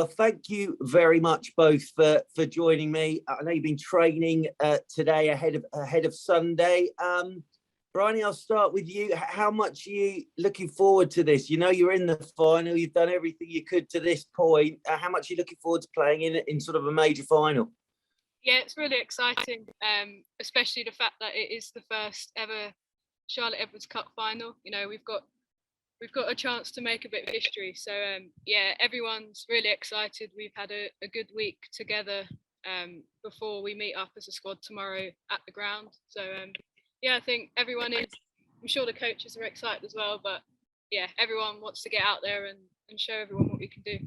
thank you very much both for joining me. I know you've been training today ahead of Sunday. Bryony, I'll start with you. How much are you looking forward to this? You know, you're in the final. You've done everything you could to this point. How much are you looking forward to playing in sort of a major final? Yeah, it's really exciting, especially the fact that it is the first ever Charlotte Edwards Cup final. You know, we've got a chance to make a bit of history. So yeah, everyone's really excited. We've had a good week together before we meet up as a squad tomorrow at the ground. So yeah, I think everyone is. I'm sure the coaches are excited as well. But yeah, everyone wants to get out there and show everyone what we can do.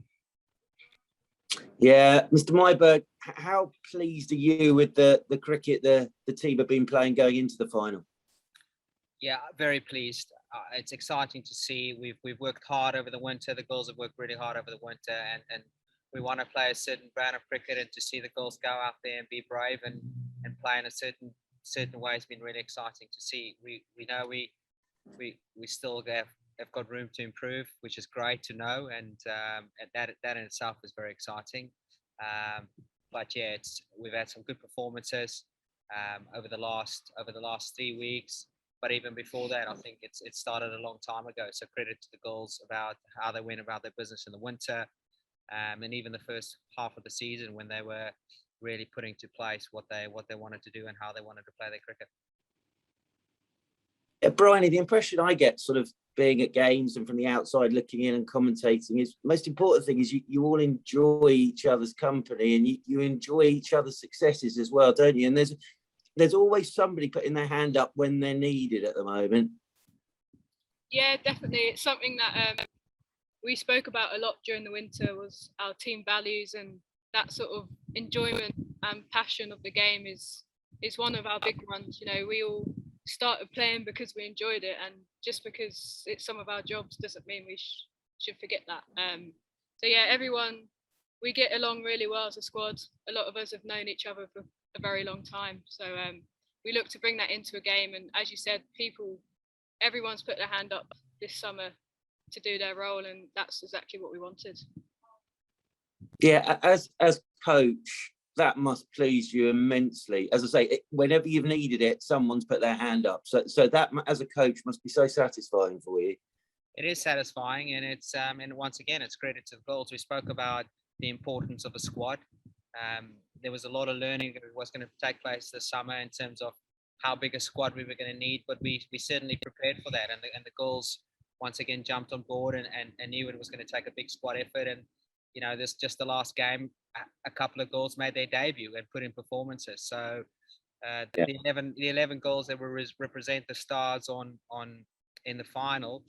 Yeah, Mr. Myberg, how pleased are you with the cricket the team have been playing going into the final? Yeah, very pleased. It's exciting to see. We've worked hard over the winter. The girls have worked really hard over the winter, and we want to play a certain brand of cricket, and to see the girls go out there and be brave and play in a certain way has been really exciting to see. We know we still have got room to improve, which is great to know, and that in itself is very exciting. But yeah, we've had some good performances over the last 3 weeks. But even before that, I think it started a long time ago. So credit to the girls about how they went about their business in the winter, and even the first half of the season when they were really putting to place what they wanted to do and how they wanted to play their cricket. Yeah, Bryony, the impression I get sort of being at games and from the outside looking in and commentating is the most important thing is you all enjoy each other's company and you enjoy each other's successes as well, don't you? And there's always somebody putting their hand up when they're needed at the moment. Yeah, definitely. It's something that we spoke about a lot during the winter was our team values, and that sort of enjoyment and passion of the game is one of our big ones. You know, we all started playing because we enjoyed it, and just because it's some of our jobs doesn't mean we should forget that. So yeah, everyone, we get along really well as a squad. A lot of us have known each other for a very long time, so we look to bring that into a game. And as you said, everyone's put their hand up this summer to do their role, and that's exactly what we wanted. Yeah, as coach, that must please you immensely. As I say, whenever you've needed it, someone's put their hand up. So that, as a coach, must be so satisfying for you. It is satisfying, and it's and once again, it's credit to the girls. We spoke about the importance of a squad. There was a lot of learning that was going to take place this summer in terms of how big a squad we were going to need, but we certainly prepared for that, and the girls once again jumped on board and knew it was going to take a big squad effort. And you know, this just the last game, a couple of girls made their debut and put in performances. So the 11 girls that will represent the Stars in the final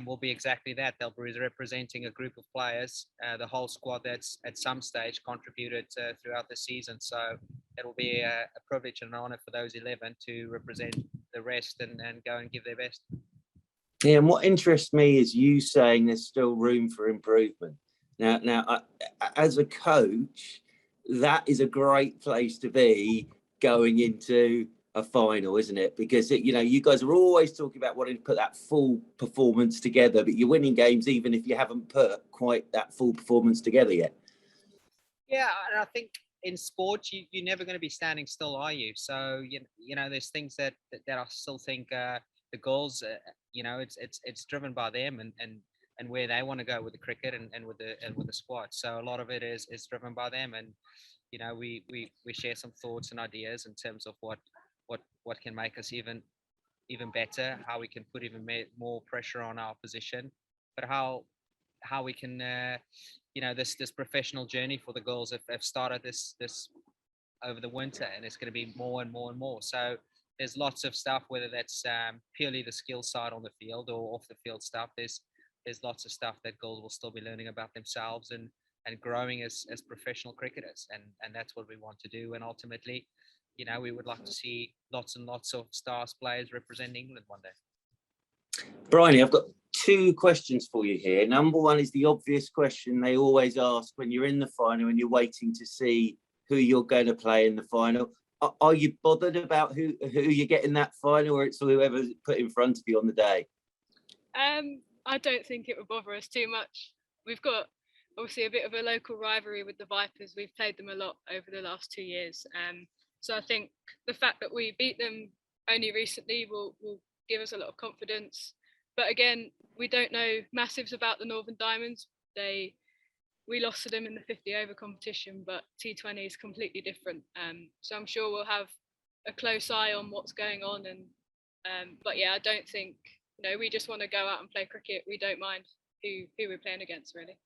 will be exactly that. They'll be representing a group of players, the whole squad that's at some stage contributed throughout the season. So it will be a privilege and an honour for those 11 to represent the rest and go and give their best. Yeah, and what interests me is you saying there's still room for improvement. Now, as a coach, that is a great place to be going into a final, isn't it? Because you guys are always talking about wanting to put that full performance together, but you're winning games even if you haven't put quite that full performance together yet. Yeah, and I think in sport you're never going to be standing still, are you? So you know there's things that I still think the goals, it's driven by them and where they want to go with the cricket and with the squad. So a lot of it is driven by them, and you know we share some thoughts and ideas in terms of what can make us even better, how we can put even more pressure on our position, but how we can this professional journey for the girls have started this over the winter, and it's going to be more and more and more. So there's lots of stuff, whether that's purely the skill side on the field or off the field stuff. There's lots of stuff that girls will still be learning about themselves and growing as professional cricketers, and that's what we want to do. And ultimately, we would like to see lots and lots of Stars players representing England one day. Bryony, I've got two questions for you here. Number one is the obvious question they always ask when you're in the final and you're waiting to see who you're going to play in the final. Are you bothered about who you get in that final, or it's whoever's put in front of you on the day? I don't think it would bother us too much. We've got obviously a bit of a local rivalry with the Vipers. We've played them a lot over the last 2 years. So I think the fact that we beat them only recently will give us a lot of confidence. But again, we don't know massives about the Northern Diamonds. We lost to them in the 50 over competition, but T20 is completely different. So I'm sure we'll have a close eye on what's going on. And but yeah, I don't think, we just want to go out and play cricket. We don't mind who we're playing against, really.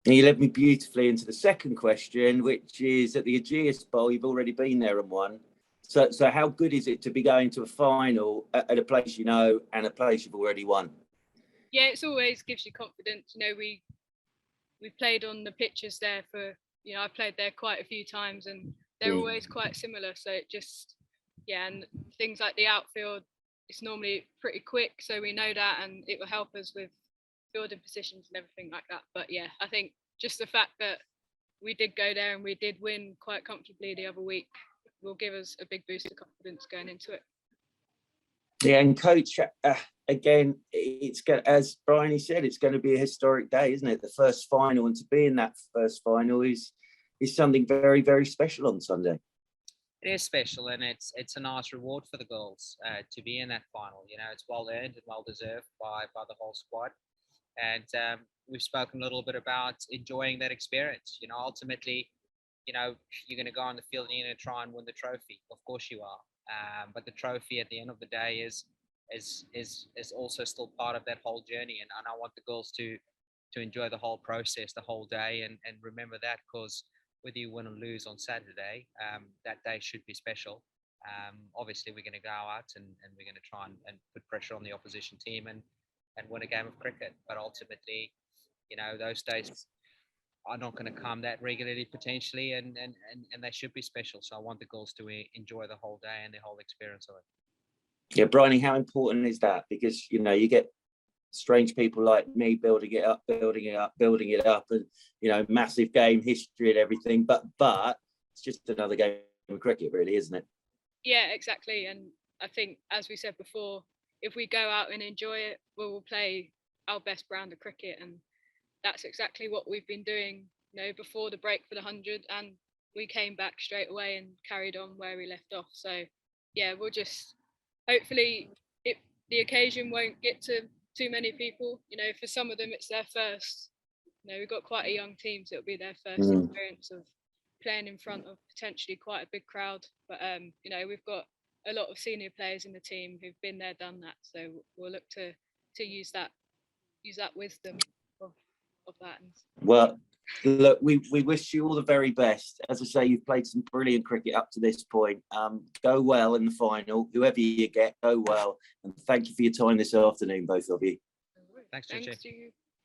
And you led me beautifully into the second question, which is at the Aegeus Bowl. You've already been there and won. So how good is it to be going to a final at a place you know and a place you've already won? Yeah, it's always gives you confidence. We've played on the pitches there for, I played there quite a few times, and they're always quite similar. So it just, and things like the outfield, it's normally pretty quick. So we know that, and it will help us with fielding positions and everything like that. But yeah, I think just the fact that we did go there and we did win quite comfortably the other week will give us a big boost of confidence going into it. Yeah, and coach, again, it's as Bryony said, it's going to be a historic day, isn't it? The first final, and to be in that first final is something very, very special on Sunday. It is special, and it's a nice reward for the girls to be in that final. It's well earned and well deserved by the whole squad. And we've spoken a little bit about enjoying that experience. Ultimately, you're going to go on the field and you're going to try and win the trophy. Of course you are. But the trophy at the end of the day is also still part of that whole journey. And I want the girls to enjoy the whole process, the whole day, and remember that, because whether you win or lose on Saturday, that day should be special. Obviously, we're going to go out and we're going to try and put pressure on the opposition team and win a game of cricket. But ultimately, those days are not going to come that regularly potentially, and they should be special. So I want the girls to enjoy the whole day and the whole experience of it. Yeah, Bryony, how important is that? Because you get strange people like me building it up, and massive game history and everything. But it's just another game of cricket, really, isn't it? Yeah, exactly. And I think, as we said before, if we go out and enjoy it, we will play our best brand of cricket, and that's exactly what we've been doing, before the break for the 100, and we came back straight away and carried on where we left off. So yeah, we'll just hopefully the occasion won't get to too many people. For some of them it's their first. We've got quite a young team, so it'll be their first experience of playing in front of potentially quite a big crowd. But we've got a lot of senior players in the team who've been there, done that. So we'll look to use that wisdom of that. Well, look, we wish you all the very best. As I say, you've played some brilliant cricket up to this point. Go well in the final. Whoever you get, go well. And thank you for your time this afternoon, both of you. Thanks to you.